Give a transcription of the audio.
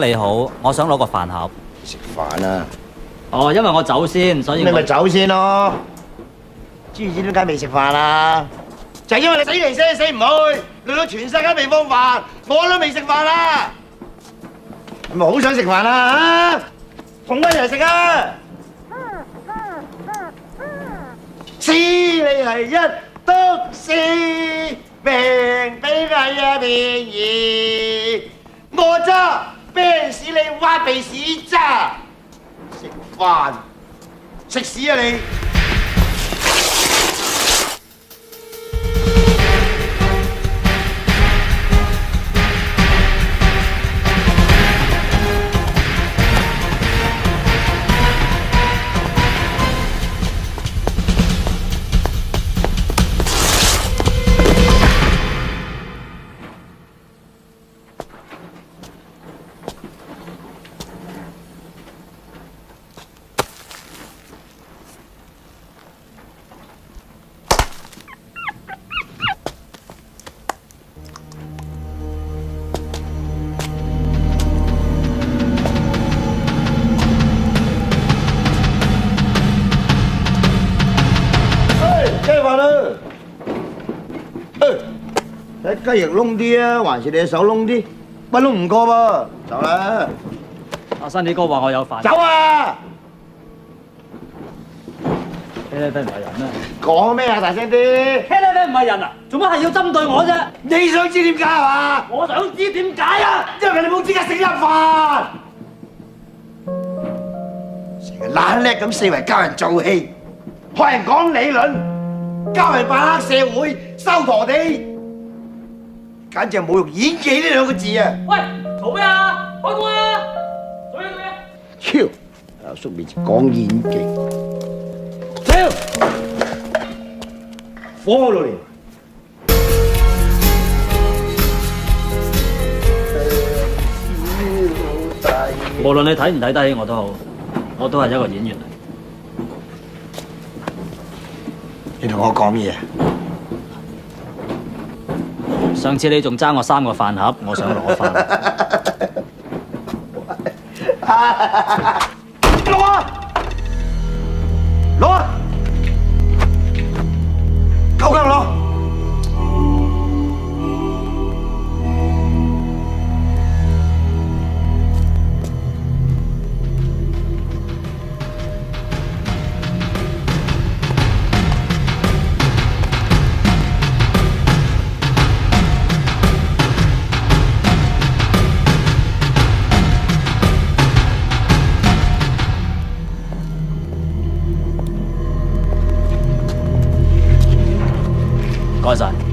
你好，我想攞個飯盒。食飯啊！哦，因為我走先，所以你咪走先咯。知唔知點解未食飯啊？就係因為你死嚟死去死唔去，累到全世界未放飯，我都未食飯啦。係咪好想食飯啊？嚇，同我一齊食啊！知你係一篤屎，命比蟻啊便宜，我揸啤屎你挖鼻屎渣，食飯食屎啊你！睇雞翼燶啲啊，還是你隻手燶啲？不燶唔過噃，走啦！阿新你哥話我有飯。走啊！茄喱啡唔係人咩？講咩啊？大聲啲！茄喱啡唔係人啊？做乜係要針對我啫？你想知點解係嘛？我想知點解啊！因為你冇資格食呢盒飯，成日懶叻咁四圍教人做戲，學人講理論，教人扮黑社會，收陀地，簡直係侮辱演技呢兩個字啊！喂，做咩啊？開工啊！做咩？超阿叔面前講演技，超火好老年。無論你睇唔睇得起我都好，我都係一個演員嚟。你同我講嘢？上次你仲爭我3個飯盒，我想攞翻。攞啊！攞啊！夠姜攞！唔該晒。